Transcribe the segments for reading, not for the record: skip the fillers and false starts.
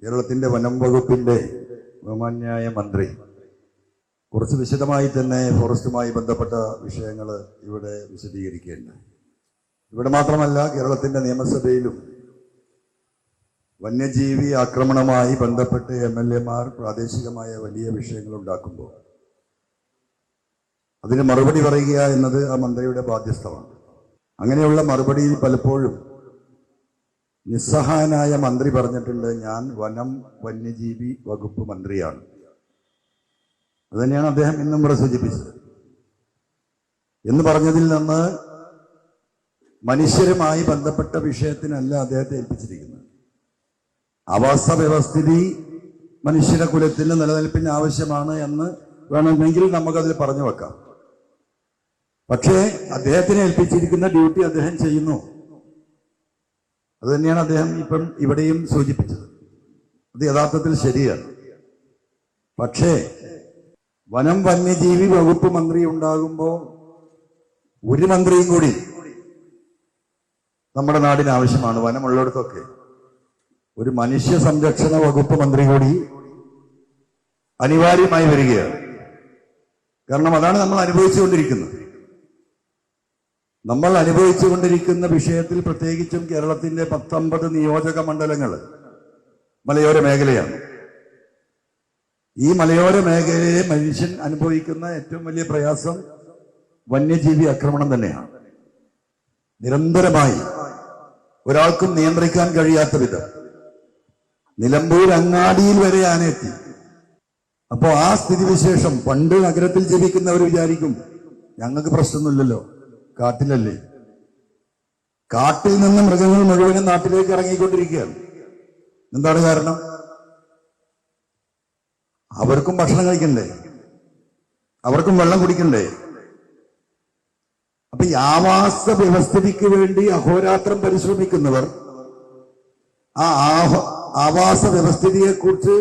കേരളത്തിന്റെ വനം വകുപ്പിന്റെ ബഹുമാന്യായ മന്ത്രി കുറച്ച് വിശദമായി തന്നെ ഫോറസ്റ്റുമായി ബന്ധപ്പെട്ട വിഷയങ്ങൾ ഇവിടെ വിശദീകരിക്കുകയുണ്ടായി. ഇവിടെ മാത്രമല്ല, കേരളത്തിന്റെ നിയമസഭയിലും വന്യജീവി ആക്രമണവുമായി ബന്ധപ്പെട്ട് MLA-മാർ പ്രാദേശികമായ വലിയ വിഷയങ്ങൾ ഉണ്ടാക്കുമ്പോൾ അതിന് മറുപടി പറയുക എന്നത് ആ മന്ത്രിയുടെ ബാധ്യസ്ഥമാണ്. അങ്ങനെയുള്ള മറുപടി പലപ്പോഴും നിസ്സഹായനായ മന്ത്രി പറഞ്ഞിട്ടുണ്ട്, ഞാൻ വനം വന്യജീവി വകുപ്പ് മന്ത്രിയാണ്. അതുതന്നെയാണ് അദ്ദേഹം ഇന്നും ഇവിടെ സൂചിപ്പിച്ചത്. എന്ന് പറഞ്ഞതിൽ നിന്ന് മനുഷ്യരുമായി ബന്ധപ്പെട്ട വിഷയത്തിനല്ല അദ്ദേഹത്തെ ഏൽപ്പിച്ചിരിക്കുന്നത്. ആവാസ വ്യവസ്ഥിതി മനുഷ്യരുടെ കുലത്തിന് നിലനിൽപ്പിന് ആവശ്യമാണ് എന്ന് വേണമെങ്കിൽ നമുക്കതിൽ പറഞ്ഞു വെക്കാം. പക്ഷേ അദ്ദേഹത്തിനെ ഏൽപ്പിച്ചിരിക്കുന്ന ഡ്യൂട്ടി അദ്ദേഹം ചെയ്യുന്നു. അതുതന്നെയാണ് അദ്ദേഹം ഇപ്പം ഇവിടെയും സൂചിപ്പിച്ചത്. അത് യഥാർത്ഥത്തിൽ ശരിയാണ്. പക്ഷേ വനം വന്യജീവി വകുപ്പ് മന്ത്രി ഉണ്ടാകുമ്പോൾ ഒരു മന്ത്രിയും കൂടി നമ്മുടെ നാടിന് ആവശ്യമാണ്. വനമുള്ളിടത്തൊക്കെ ഒരു മനുഷ്യ സംരക്ഷണ വകുപ്പ് മന്ത്രി കൂടി അനിവാര്യമായി വരികയാണ്. കാരണം അതാണ് നമ്മൾ അനുഭവിച്ചുകൊണ്ടിരിക്കുന്നത്. നമ്മൾ അനുഭവിച്ചുകൊണ്ടിരിക്കുന്ന വിഷയത്തിൽ പ്രത്യേകിച്ചും കേരളത്തിന്റെ 19 നിയോജക മണ്ഡലങ്ങൾ മലയോര മേഖലയാണ്. ഈ മലയോര മേഖലയിലെ മനുഷ്യൻ അനുഭവിക്കുന്ന ഏറ്റവും വലിയ പ്രയാസം വന്യജീവി ആക്രമണം തന്നെയാണ്. നിരന്തരമായി ഒരാൾക്കും നിയന്ത്രിക്കാൻ കഴിയാത്ത വിധം നിലമ്പൂർ അങ്ങാടിയിൽ വരെ ആനയെത്തി. അപ്പോ ആ സ്ഥിതിവിശേഷം പണ്ട് നഗരത്തിൽ ജീവിക്കുന്നവർ വിചാരിക്കും, ഞങ്ങൾക്ക് പ്രശ്നമൊന്നുമില്ലല്ലോ, കാട്ടിലല്ലേ. കാട്ടിൽ നിന്ന് മൃഗങ്ങൾ മുഴുവനും നാട്ടിലേക്ക് ഇറങ്ങിക്കൊണ്ടിരിക്കുകയാണ്. എന്താണ് കാരണം? അവർക്കും ഭക്ഷണം കഴിക്കണ്ടേ, അവർക്കും വെള്ളം കുടിക്കണ്ടേ. അപ്പൊ ഈ ആവാസ വ്യവസ്ഥിതിക്ക് വേണ്ടി അഹോരാത്രം പരിശ്രമിക്കുന്നവർ ആ ആവാസ വ്യവസ്ഥിതിയെ കുറിച്ച്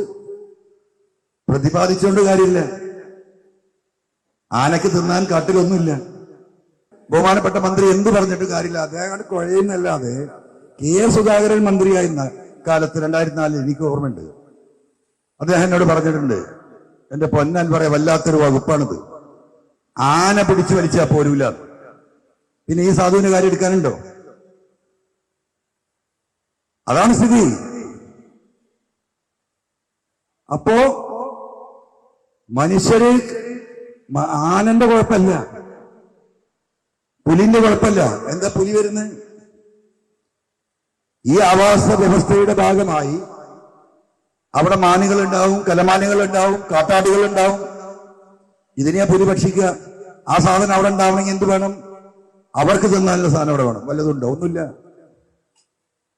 പ്രതിപാദിച്ചുകൊണ്ട് കാര്യമില്ല. ആനയ്ക്ക് തിന്നാൻ കാട്ടിലൊന്നുമില്ല. ബഹുമാനപ്പെട്ട മന്ത്രി എന്ത് പറഞ്ഞിട്ട് കാര്യമില്ല. അദ്ദേഹം കുഴയുന്നല്ലാതെ KS സുധാകരൻ മന്ത്രിയായിരുന്ന കാലത്ത് 2004 എനിക്ക് ഓർമ്മയുണ്ട്, അദ്ദേഹം എന്നോട് പറഞ്ഞിട്ടുണ്ട്, എന്റെ പൊന്നാൻ പറയാ വല്ലാത്തൊരു വകുപ്പാണിത്, ആന പിടിച്ചു വലിച്ചാ പോരൂല. പിന്നെ ഈ സാധുവിന് കാര്യം എടുക്കാനുണ്ടോ? അതാണ് സ്ഥിതി. അപ്പോ മനുഷ്യര് ആനന്റെ കുഴപ്പമില്ല, പുലിന്റെ കുഴപ്പമില്ല. എന്താ പുലി വരുന്നത്? ഈ ആവാസ വ്യവസ്ഥയുടെ ഭാഗമായി അവിടെ മാനുകൾ ഉണ്ടാവും, കലമാനുകൾ ഉണ്ടാവും, കാട്ടാടികൾ ഉണ്ടാവും. ഇതിനെയാ പുലി ഭക്ഷിക്കുക. ആ സാധനം അവിടെ ഉണ്ടാവണമെങ്കിൽ എന്ത് വേണം? അവർക്ക് തിന്നാനുള്ള സാധനം അവിടെ വേണം. വല്ലതുണ്ടോ? ഒന്നുമില്ല.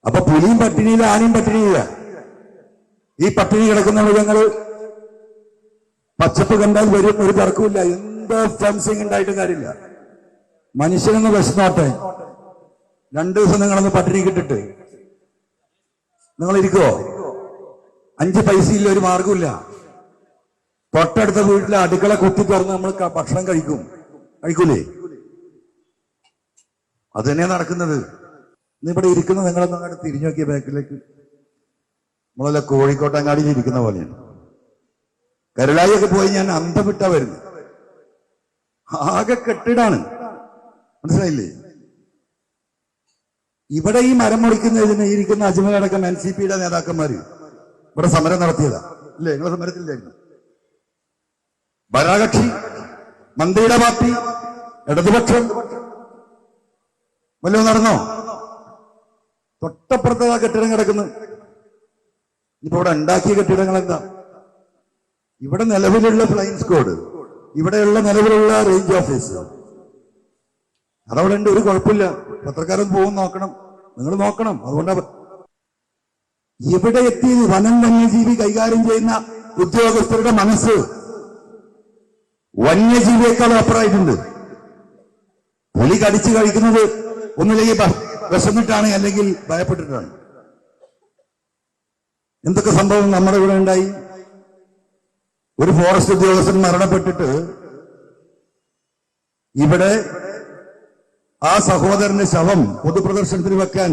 അപ്പൊ പുലിയും പട്ടിണിയില്ല, ആനയും പട്ടിണിയില്ല. ഈ പട്ടിണി കിടക്കുന്ന മൃഗങ്ങള് പച്ചപ്പ് കണ്ടാൽ വരും, ഒരു തർക്കമില്ല. എന്ത് ഫെൻസിങ് ഉണ്ടായിട്ടും കാര്യമില്ല. മനുഷ്യനൊന്ന് വിശന്നോട്ടെ, 2 ദിവസം നിങ്ങളൊന്ന് പട്ടിണി കിട്ടിട്ട് നിങ്ങൾ ഇരിക്കുവോ? 5 പൈസയില്ല, ഒരു മാർഗമില്ല. തൊട്ടടുത്ത വീട്ടിലെ അടുക്കള കുത്തി തുറന്ന് നമ്മൾ ഭക്ഷണം കഴിക്കൂലേ? അത് തന്നെയാണ് നടക്കുന്നത്. ഇന്നിവിടെ ഇരിക്കുന്ന നിങ്ങളൊന്നും അങ്ങോട്ട് തിരിഞ്ഞു നോക്കിയ ബാക്കിലേക്ക്, നമ്മളല്ല കോഴിക്കോട്ടങ്ങാടിയിൽ ഇരിക്കുന്ന പോലെയാണ്. കരുളായിയൊക്കെ പോയി ഞാൻ അന്തം വിട്ടാ വരുന്നത്. ആകെ കെട്ടിടാണ്, മനസ്സിലായില്ലേ? ഇവിടെ ഈ മരം മുറിക്കുന്നതിന് ഇരിക്കുന്ന അജ്മലടക്കം NCPയുടെ നേതാക്കന്മാര് ഇവിടെ സമരം നടത്തിയതാ അല്ലേ? നിങ്ങളെ സമരത്തിലായിരുന്നു. ഭരണകക്ഷി, മന്ത്രിയുടെ പാർട്ടി, ഇടതുപക്ഷം വല്ലതും നടന്നോ? തൊട്ടപ്പുറത്ത് ആ കെട്ടിടം കിടക്കുന്നു. ഇപ്പൊ ഇവിടെ ഉണ്ടാക്കിയ കെട്ടിടങ്ങൾ എന്താ? ഇവിടെ നിലവിലുള്ള ഫ്ലൈയിങ് സ്ക്വാഡ്, ഇവിടെയുള്ള നിലവിലുള്ള റേഞ്ച് ഓഫീസ് അതവിടെ ഉണ്ട്. ഒരു കുഴപ്പമില്ല. പത്രക്കാരൻ പോകും, നോക്കണം, നിങ്ങൾ നോക്കണം. അതുകൊണ്ട് ഇവിടെ എത്തി വനം വന്യജീവി കൈകാര്യം ചെയ്യുന്ന ഉദ്യോഗസ്ഥരുടെ മനസ്സ് വന്യജീവിയേക്കാൾ അപ്പുറമായിട്ടുണ്ട്. പുലി കടിച്ചു കഴിക്കുന്നത് ഒന്നില്ലെങ്കിൽ വിശന്നിട്ടാണ്, അല്ലെങ്കിൽ ഭയപ്പെട്ടിട്ടാണ്. എന്തൊക്കെ സംഭവം നമ്മുടെ ഇവിടെ ഉണ്ടായി. ഒരു ഫോറസ്റ്റ് ഉദ്യോഗസ്ഥൻ മരണപ്പെട്ടിട്ട് ഇവിടെ ആ സഹോദരന്റെ ശവം പൊതുപ്രദർശനത്തിന് വെക്കാൻ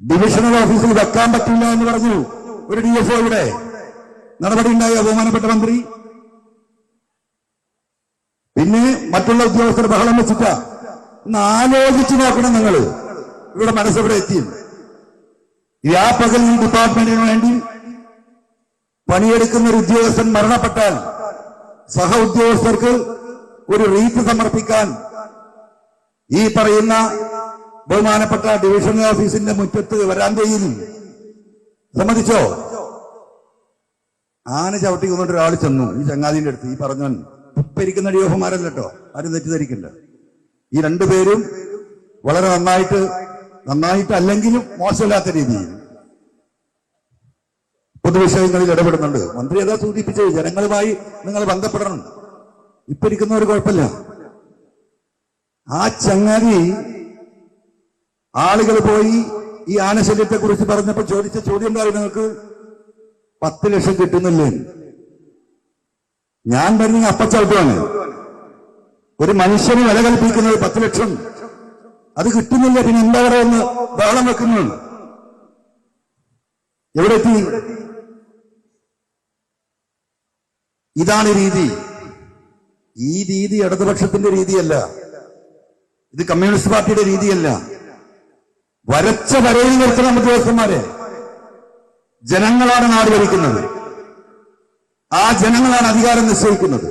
ഡിവിഷണൽ ഓഫീസിൽ വെക്കാൻ പറ്റില്ല എന്ന് പറഞ്ഞു ഒരു DFO. ഇവിടെ നടപടി ഉണ്ടായ ബഹുമാനപ്പെട്ട മന്ത്രി. പിന്നെ മറ്റുള്ള ഉദ്യോഗസ്ഥർ ബഹളം വെച്ചിട്ട ഒന്ന് ആലോചിച്ച് നോക്കണം നിങ്ങൾ. ഇവിടെ മനസ്സെവിടെ എത്തി. പകൽ ഈ ഡിപ്പാർട്ട്മെന്റിന് വേണ്ടി പണിയെടുക്കുന്ന ഒരു ഉദ്യോഗസ്ഥൻ മരണപ്പെട്ടാൽ സഹ ഉദ്യോഗസ്ഥർക്ക് ഒരു റീത്ത് സമർപ്പിക്കാൻ ഈ പറയുന്ന ബഹുമാനപ്പെട്ട ഡിവിഷണൽ ഓഫീസിന്റെ മുറ്റത്ത് വരാന്തയിൽ സമ്മതിച്ചോ? ആന ചവിട്ടി കൊന്നിട്ട് ഒരാൾ ചെന്നു ഈ ചങ്ങാതിന്റെ അടുത്ത്. ഈ പറഞ്ഞവൻ ഇരിക്കുന്ന DFOമാരല്ലോ, ആരും തെറ്റിദ്ധരിക്കണ്ട. ഈ രണ്ടുപേരും വളരെ നന്നായിട്ട് അല്ലെങ്കിലും മോശമില്ലാത്ത രീതിയിൽ പൊതുവിഷയങ്ങളിൽ ഇടപെടുന്നുണ്ട്. മന്ത്രി അതാ സൂചിപ്പിച്ചത്, ജനങ്ങളുമായി നിങ്ങൾ ബന്ധപ്പെടണം. ഇപ്പൊ ഇരിക്കുന്നവർ കുഴപ്പമില്ല. ആ ചങ്ങാതി ആളുകൾ പോയി ഈ ആനശല്യത്തെ കുറിച്ച് പറഞ്ഞപ്പോ ചോദിച്ച ചോദ്യം എന്താ? നിങ്ങൾക്ക് 10 ലക്ഷം കിട്ടുന്നില്ലേ? ഞാൻ പറഞ്ഞ അപ്പച്ചവിട്ടുമാണ്. ഒരു മനുഷ്യന് വില കൽപ്പിക്കുന്നത് 10 ലക്ഷം, അത് കിട്ടുന്നില്ല. പിന്നെ എന്താ പറയുന്നത്? ബഹളം വെക്കുന്നു. എവിടെ എത്തി? ഇതാണ് രീതി. ഈ രീതി ഇടതുപക്ഷത്തിന്റെ രീതിയല്ല, ഇത് കമ്മ്യൂണിസ്റ്റ് പാർട്ടിയുടെ രീതിയല്ല. വരച്ച വരയിൽ നിർത്തണം ഉദ്യോഗസ്ഥന്മാരെ. ജനങ്ങളാണ് നാട് ഭരിക്കുന്നത്, ആ ജനങ്ങളാണ് അധികാരം നിശ്ചയിക്കുന്നത്.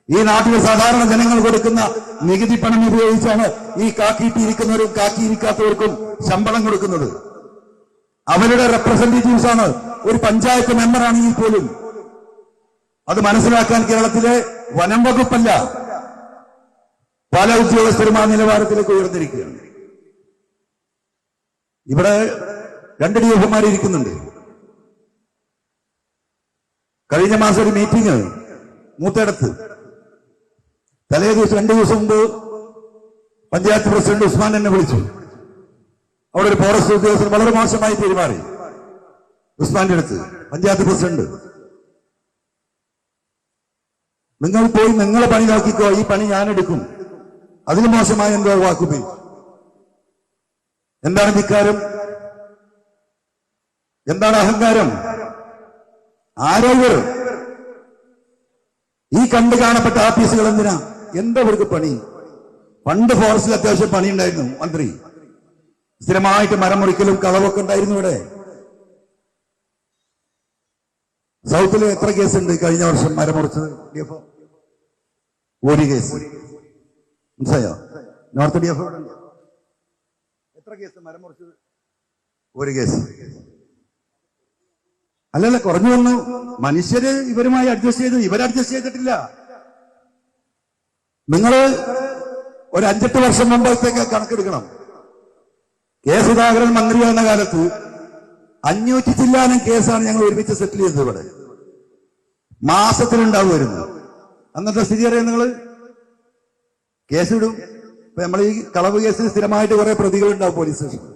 ഈ നാട്ടിലെ സാധാരണ ജനങ്ങൾ കൊടുക്കുന്ന നികുതി പണം ഉപയോഗിച്ചാണ് ഈ കാക്കിയിട്ടിരിക്കുന്നവരും കാക്കിയിരിക്കാത്തവർക്കും ശമ്പളം കൊടുക്കുന്നത്. അവരുടെ റെപ്രസെന്റേറ്റീവ്സ് ആണ്. ഒരു പഞ്ചായത്ത് മെമ്പറാണെങ്കിൽ പോലും അത് മനസ്സിലാക്കാൻ കേരളത്തിലെ വനം വകുപ്പല്ല, പല ഉദ്യോഗസ്ഥരും ആ നിലവാരത്തിലേക്ക് ഉയർന്നിരിക്കുകയാണ്. ഇവിടെ 2 DFOമാർ ഇരിക്കുന്നുണ്ട്. കഴിഞ്ഞ മാസം ഒരു മീറ്റിംഗ് മൂത്തേടത്ത്, തലേ ദിവസം 2 ദിവസം മുമ്പ് പഞ്ചായത്ത് പ്രസിഡന്റ് ഉസ്മാൻ എന്നെ വിളിച്ചു. അവിടെ ഒരു ഫോറസ്റ്റ് ഉദ്യോഗസ്ഥൻ വളരെ മോശമായി പെരുമാറി. ഉസ്മാന്റെ അടുത്ത് പഞ്ചായത്ത് പ്രസിഡന്റ്, നിങ്ങൾ പോയി നിങ്ങളെ പണി നോക്കിക്കോ, ഈ പണി ഞാൻ എടുക്കും. അതിന് മോശമായ എന്തോ വാക്കുപയോഗിച്ചു. എന്താണ് ധിക്കാരം? എന്താണ് അഹങ്കാരം? ആരോ ഇവർ? ഈ കണ്ടു കാണപ്പെട്ട ആഫീസുകൾ എന്തിനാ? എന്താ ഇവർക്ക് പണി? പണ്ട് ഫോറസ്റ്റിൽ അത്യാവശ്യം പണി ഉണ്ടായിരുന്നു. മന്ത്രി സ്ഥിരമായിട്ട് മരം മുറിക്കലും കളവൊക്കെ ഉണ്ടായിരുന്നു ഇവിടെ. സൗത്തിൽ എത്ര കേസുണ്ട് കഴിഞ്ഞ വർഷം മരം മുറിച്ചത്? DFO 1 case. മനസ്സിലായോ? നോർത്ത് DFO എത്ര കേസ് മരം മുറിച്ചത്? 1 കേസ്. അല്ലല്ല, കുറഞ്ഞു വന്നു. മനുഷ്യര് ഇവരുമായി അഡ്ജസ്റ്റ് ചെയ്ത്, ഇവർ അഡ്ജസ്റ്റ് ചെയ്തിട്ടില്ല. നിങ്ങള് ഒരു 5-8 വർഷം മുമ്പത്തേക്ക് കണക്കെടുക്കണം. കെ സുധാകരൻ മന്ത്രിയാകുന്ന കാലത്ത് 500 ചില്ലാനം കേസാണ് ഞങ്ങൾ ഒരുമിച്ച് സെറ്റിൽ ചെയ്തത്. ഇവിടെ മാസത്തിലുണ്ടാവുമായിരുന്നു. അന്നത്തെ സ്ഥിതി അറിയാം നിങ്ങള്. കേസിടും. ഇപ്പൊ നമ്മൾ ഈ കളവ് കേസിൽ സ്ഥിരമായിട്ട് കുറെ പ്രതികൾ ഉണ്ടാവും പോലീസ് സ്റ്റേഷനിൽ.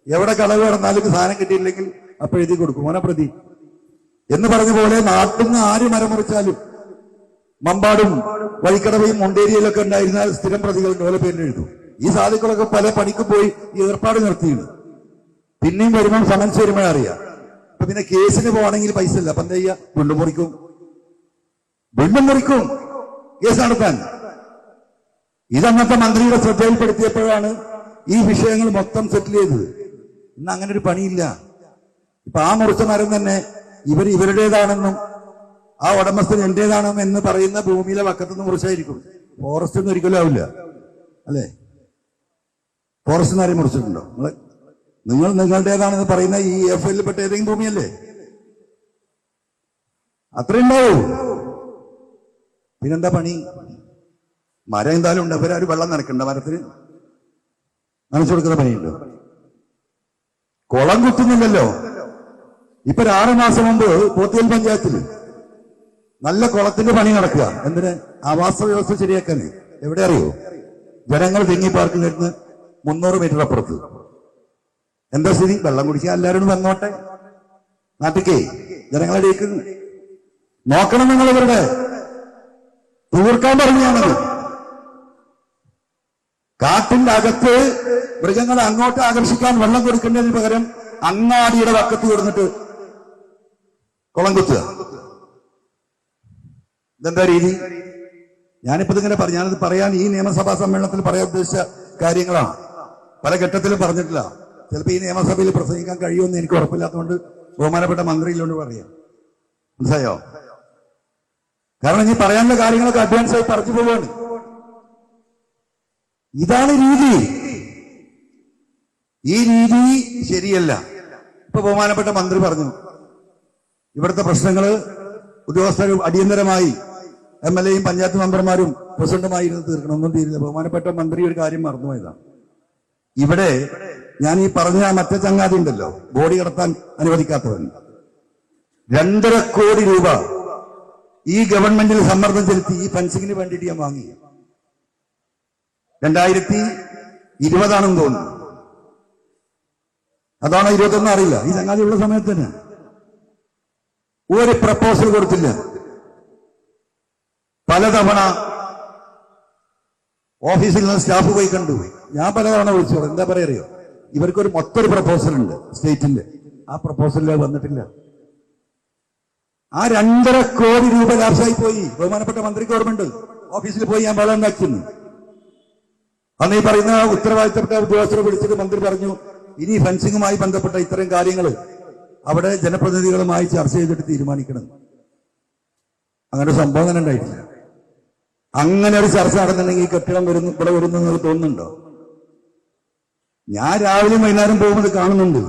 എവിടെ കളവ് നടന്നാലും സാധനം കിട്ടിയില്ലെങ്കിൽ അപ്പൊ എഴുതി കൊടുക്കും, ഓന പ്രതി എന്ന് പറഞ്ഞ പോലെ. നാട്ടിൽ നിന്ന് ആര് മരം മുറിച്ചാലും മമ്പാടും വഴിക്കടവയും മുണ്ടേരിയിലൊക്കെ ഉണ്ടായിരുന്ന സ്ഥിരം പ്രതികളുടെ ഓരോ പേരിൽ എഴുതും. ഈ സാധുക്കളൊക്കെ പല പണിക്ക് പോയി ഈ ഏർപ്പാട് നിർത്തിയിരുന്നു. പിന്നെയും വരുമ്പോൾ സമൻസ് വരുമ്പോഴേ അറിയാം. അപ്പൊ പിന്നെ കേസിന് പോകണമെങ്കിൽ പൈസ ഇല്ല. അപ്പൊ എന്താ ചെയ്യുക? വീണ്ടും മുറിക്കും കേസ് നടത്താൻ. ഇതന്നത്തെ മന്ത്രിയുടെ ശ്രദ്ധയിൽപ്പെടുത്തിയപ്പോഴാണ് ഈ വിഷയങ്ങൾ മൊത്തം സെറ്റിൽ ചെയ്തത്. ഇന്ന് അങ്ങനെ ഒരു പണിയില്ല. ഇപ്പൊ ആ മുറിച്ച മരം തന്നെ ഇവരുടേതാണെന്നും ആ ഉടമസ്ഥൻ എന്റേതാണെന്നും എന്ന് പറയുന്ന ഭൂമിയിലെ വക്കത്തുനിന്ന് മുറിച്ചായിരിക്കും. ഫോറസ്റ്റ് ഒന്നും ഒരിക്കലും ആവില്ല, അല്ലേ? ഫോറസ്റ്റ് ആരെയും മുറിച്ചിട്ടുണ്ടോ? നിങ്ങൾ നിങ്ങളുടേതാണെന്ന് പറയുന്ന ഈ FIL പെട്ട ഏതെങ്കിലും ഭൂമിയല്ലേ? അത്രയുണ്ടാവൂ. പിന്നെന്താ പണി? മരം എന്തായാലും ഉണ്ട്. അവരാരും വെള്ളം നനക്കണ്ട, മരത്തിന് നനച്ചു കൊടുക്കുന്ന പണിയുണ്ട്. കുളം കുത്തുന്നില്ലല്ലോ. ഇപ്പൊ 6 മാസം മുമ്പ് പോത്തിയൽ പഞ്ചായത്തിൽ നല്ല കുളത്തിന്റെ പണി നടക്കുക. എന്തിന്? ആവാസ വ്യവസ്ഥ ശരിയാക്കാൻ. എവിടെ അറിയോ? ജനങ്ങൾ തിങ്ങി പാർക്കിലിരുന്ന് 300 മീറ്റർ അപ്പുറത്ത്. എന്താ സ്ഥിതി? വെള്ളം കുടിക്കാൻ എല്ലാവരും വന്നോട്ടെ. നാട്ടിക്കേ ജനങ്ങളിലേക്ക് നോക്കണം. നിങ്ങൾ ഇവരുടെ തീർക്കാൻ പറഞ്ഞാണത്. കാട്ടിന്റെ അകത്ത് മൃഗങ്ങളെ അങ്ങോട്ട് ആകർഷിക്കാൻ വെള്ളം കൊടുക്കേണ്ടതിന് പകരം അങ്ങാടിയുടെ വക്കത്ത് കൊടുത്തിട്ട് കുളം കുത്തുക. ഇതെന്താ രീതി? ഞാനിപ്പോ ഇതിങ്ങനെ ഞാനത് പറയാൻ ഈ നിയമസഭാ സമ്മേളനത്തിൽ പറയാൻ ഉദ്ദേശിച്ച കാര്യങ്ങളാണ്. പല ഘട്ടത്തിലും പറഞ്ഞിട്ടില്ല. ചിലപ്പോൾ ഈ നിയമസഭയിൽ പ്രസംഗിക്കാൻ കഴിയുമെന്ന് എനിക്ക് ഉറപ്പില്ലാത്തതുകൊണ്ട് ബഹുമാനപ്പെട്ട മന്ത്രിയിലോണ്ട് പറയാം. മനസ്സിലായോ? കാരണം ഇനി പറയാനുള്ള കാര്യങ്ങളൊക്കെ അഡ്വാൻസ് ആയി പറഞ്ഞു പോവാണ്. ഇതാണ് രീതി. ഈ രീതി ശരിയല്ല. ഇപ്പൊ ബഹുമാനപ്പെട്ട മന്ത്രി പറഞ്ഞു ഇവിടുത്തെ പ്രശ്നങ്ങള് ഉദ്യോഗസ്ഥർ അടിയന്തരമായി MLA യും പഞ്ചായത്ത് മെമ്പർമാരും പ്രസിഡന്റുമായി ഇരുന്ന് തീർക്കണം. ഒന്നും തീരില്ല. ബഹുമാനപ്പെട്ട മന്ത്രി ഒരു കാര്യം മറന്നുപോയതാണ്. ഇവിടെ ഞാൻ ഈ പറഞ്ഞ മറ്റേ ചങ്ങാതി ഉണ്ടല്ലോ, ബോഡി കടത്താൻ അനുവദിക്കാത്തവൻ, 2.5 കോടി രൂപ ഈ ഗവൺമെന്റിൽ സമ്മർദ്ദം ചെലുത്തി ഈ ഫെൻസിങ്ങിന് വേണ്ടിയിട്ട് ഞാൻ വാങ്ങി. 2020 തോന്നുന്നു, അതാണോ 21 അറിയില്ല. ഈ ചങ്ങാതി ഉള്ള സമയത്ത് തന്നെ ഒരു പ്രപ്പോസൽ കൊടുത്തില്ല. പലതവണ ഓഫീസിൽ നിന്ന് സ്റ്റാഫ് പോയി കണ്ടു. ഞാൻ പലതവണ വിളിച്ചു. എന്താ പറയാറിയോ, ഇവർക്കൊരു മൊത്തം പ്രപ്പോസൽ ഉണ്ട് സ്റ്റേറ്റിന്റെ. ആ പ്രപ്പോസലിൽ വന്നിട്ടില്ല. ആ 2.5 കോടി രൂപ ലാപ്സായി പോയി. ബഹുമാനപ്പെട്ട മന്ത്രിക്ക് ഓർമ്മയുണ്ട്. ഓഫീസിൽ പോയി ഞാൻ വെള്ളം ഉണ്ടാക്കുന്നു. അന്ന് ഈ പറയുന്ന ഉത്തരവാദിത്തപ്പെട്ട ഉദ്യോഗസ്ഥരെ വിളിച്ചിട്ട് മന്ത്രി പറഞ്ഞു ഇനി ഫെൻസിങ്ങുമായി ബന്ധപ്പെട്ട ഇത്തരം കാര്യങ്ങൾ അവിടെ ജനപ്രതിനിധികളുമായി ചർച്ച ചെയ്തിട്ട് തീരുമാനിക്കണം. അങ്ങനെ ഒരു സംഭവം തന്നെ ഉണ്ടായിട്ടില്ല. അങ്ങനെ ഒരു ചർച്ച നടന്നിട്ടുണ്ടെങ്കിൽ ഈ കെട്ടിടം ഇവിടെ വരുന്നു എന്ന് തോന്നുന്നുണ്ടോ? ഞാൻ രാവിലെയും വൈകുന്നേരം പോകുന്നത് കാണുന്നുണ്ട്.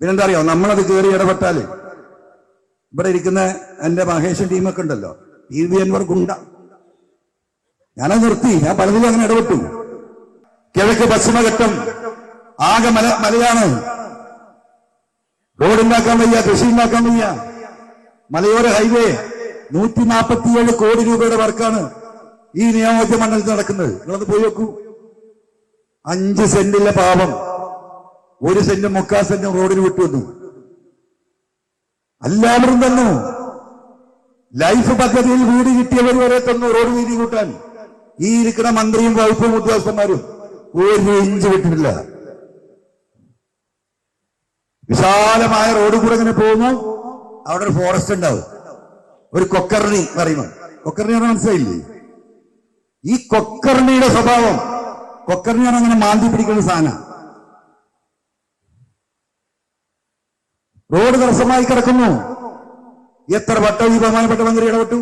പിന്നെന്താ അറിയോ, നമ്മളത് കയറി ഇടപെട്ടാല് ഇവിടെ ഇരിക്കുന്ന എന്റെ മഹേഷൻ ടീമൊക്കെ ഉണ്ടല്ലോ, TV അൻവർ ഗുണ്ട, ഞാനത് നിർത്തി. ഞാൻ പലതിലും അങ്ങനെ ഇടപെട്ടു. കിഴക്ക് പശ്ചിമഘട്ടം ആകെ മലയാണ്. റോഡുണ്ടാക്കാൻ വയ്യ, കൃഷി ഉണ്ടാക്കാൻ വയ്യ. മലയോര ഹൈവേ 147 കോടി രൂപയുടെ വർക്കാണ് ഈ നിയോജക മണ്ഡലത്തിൽ നടക്കുന്നത്. നിങ്ങളത് പോയി നോക്കൂ. 5 സെന്റിലെ പാവം 1 സെന്റും 3/4 സെന്റും റോഡിൽ വിട്ടുവന്നു. എല്ലാവരും തന്നു. ലൈഫ് പദ്ധതിയിൽ വീട് കിട്ടിയവർ വരെ തന്നു റോഡ് വീതി കൂട്ടാൻ. ഈ ഇരിക്കുന്ന മന്ത്രിയും വകുപ്പും ഉദ്യോഗസ്ഥന്മാരും 1 ഇഞ്ച് വിട്ടിട്ടില്ല. വിശാലമായ റോഡ് കൂടെ ഇങ്ങനെ പോകുന്നു. അവിടെ ഒരു ഫോറസ്റ്റ് ഉണ്ടാവും, ഒരു കൊക്കർണി പറയുന്നു. കൊക്കർണി പറഞ്ഞാൽ മനസ്സിലായില്ലേ? ഈ കൊക്കർണിയുടെ സ്വഭാവം, കൊക്കർണിയാണ് അങ്ങനെ മാന്തി പിടിക്കുന്ന സാധനം. റോഡ് തടസ്സമായി കിടക്കുന്നു. എത്ര വട്ടം ഈ ബഹുമാനപ്പെട്ട മന്ത്രി ഇടപെട്ടു?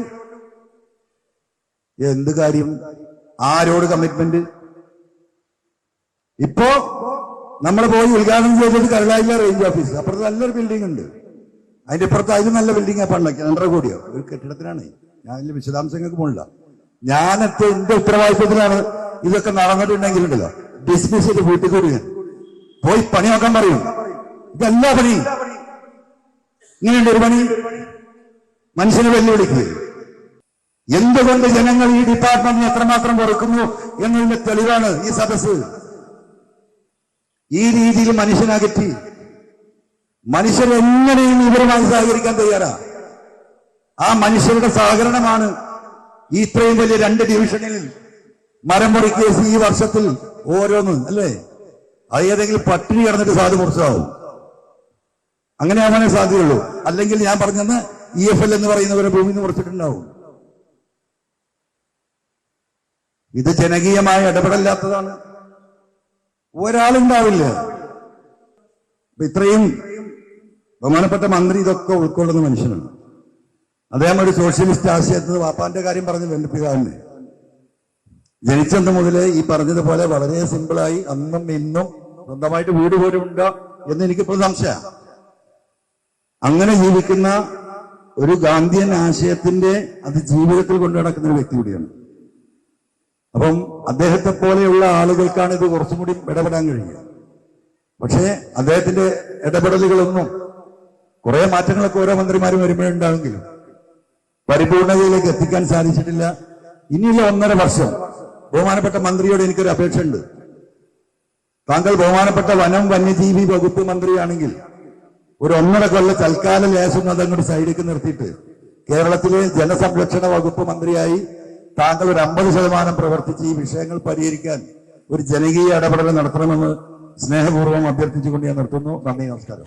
എന്ത് കാര്യം? ആരോട് കമ്മിറ്റ്മെന്റ്? ഇപ്പോ നമ്മൾ പോയി ഉദ്ഘാടനം ചെയ്തത് കരുളായിലെ റേഞ്ച് ഓഫീസ്. അപ്പുറത്ത് നല്ലൊരു ബിൽഡിംഗ് ഉണ്ട്. അതിന്റെ ഇപ്പുറത്ത് അതിന് നല്ല ബിൽഡിംഗ് പണ്ടൊക്കെ 2.5 കോടിയോ ഒരു കെട്ടിടത്തിനാണ്. ഞാൻ അതിന്റെ വിശദാംശങ്ങൾക്ക് പോണില്ല. ഞാനത്തെ എന്റെ ഉത്തരവാദിത്വത്തിലാണ് ഇതൊക്കെ നടന്നിട്ടുണ്ടെങ്കിലുണ്ടല്ലോ ഡിസ്മിസ് ചെയ്ത് വീട്ടിൽ കൂടി പോയി പണി നോക്കാൻ പറയും. ഇതെല്ലാ പണി ഇങ്ങനെയുണ്ട്. ഒരു പണി മനുഷ്യനെ വെല്ലുവിളിക്കുക. എന്തുകൊണ്ട് ജനങ്ങൾ ഈ ഡിപ്പാർട്ട്മെന്റിനെ എത്രമാത്രം വെറുക്കുന്നു എന്നതിന്റെ തെളിവാണ് ഈ സദസ്സ്. ഈ രീതിയിൽ മനുഷ്യനകറ്റി മനുഷ്യരെങ്ങനെയും ഇവരുമായി സഹകരിക്കാൻ തയ്യാറാ. ആ മനുഷ്യരുടെ സഹകരണമാണ് ഈ ഇത്രയും വലിയ 2 ഡിവിഷനിൽ മരം മുറി കേസ് ഈ വർഷത്തിൽ ഓരോന്ന് അല്ലേ. അത് ഏതെങ്കിലും പട്ടിണി കിടന്നിട്ട് സാധു മുറിച്ചാവും. അങ്ങനെ ആവാനേ സാധ്യതയുള്ളൂ. അല്ലെങ്കിൽ ഞാൻ പറഞ്ഞെന്ന് EFL എന്ന് പറയുന്നവരെ ഭൂമി നിന്ന് മുറിച്ചിട്ടുണ്ടാവും. ഇത് ജനകീയമായ ഇടപെടലാത്തതാണ്. ഒരാളുണ്ടാവില്ല. ഇത്രയും ബഹുമാനപ്പെട്ട മന്ത്രി ഇതൊക്കെ ഉൾക്കൊള്ളുന്ന മനുഷ്യനാണ്. അദ്ദേഹം ഒരു സോഷ്യലിസ്റ്റ് ആശയത്തിൽ വാപ്പാന്റെ കാര്യം പറഞ്ഞു. എന്റെ പിതാവിന്റെ ജനിച്ചത് മുതലേ ഈ പറഞ്ഞതുപോലെ വളരെ സിമ്പിളായി അന്നും ഇന്നും സ്വന്തമായിട്ട് വീട് പോലും ഉണ്ടോ എന്ന് എനിക്കിപ്പോൾ സംശയം. അങ്ങനെ ജീവിക്കുന്ന ഒരു ഗാന്ധിയൻ ആശയത്തിന്റെ അത് ജീവിതത്തിൽ കൊണ്ടു നടക്കുന്ന ഒരു വ്യക്തി കൂടിയാണ്. അപ്പം അദ്ദേഹത്തെ പോലെയുള്ള ആളുകൾക്കാണ് ഇത് കുറച്ചും കൂടി ഇടപെടാൻ കഴിയുക. പക്ഷേ അദ്ദേഹത്തിന്റെ ഇടപെടലുകളൊന്നും കുറെ മാറ്റങ്ങളൊക്കെ ഓരോ മന്ത്രിമാരും വരുമ്പോഴുണ്ടാണെങ്കിലും പരിപൂർണതയിലേക്ക് എത്തിക്കാൻ സാധിച്ചിട്ടില്ല. ഇനിയുള്ള 1.5 വർഷം ബഹുമാനപ്പെട്ട മന്ത്രിയോട് എനിക്കൊരു അപേക്ഷ ഉണ്ട്. താങ്കൾ ബഹുമാനപ്പെട്ട വനം വന്യജീവി വകുപ്പ് മന്ത്രിയാണെങ്കിൽ ഒരു 1.5 കൊല്ലം തൽക്കാല ലേശം അതങ്ങോട്ട് സൈഡിലേക്ക് നിർത്തിയിട്ട് കേരളത്തിലെ ജനസംരക്ഷണ വകുപ്പ് മന്ത്രിയായി താങ്കൾ ഒരു 50% പ്രവർത്തിച്ച് ഈ വിഷയങ്ങൾ പരിഹരിക്കാൻ ഒരു ജനകീയ ഇടപെടൽ നടത്തണമെന്ന് സ്നേഹപൂർവ്വം അഭ്യർത്ഥിച്ചുകൊണ്ട് ഞാൻ നിർത്തുന്നു. നന്ദി, നമസ്കാരം.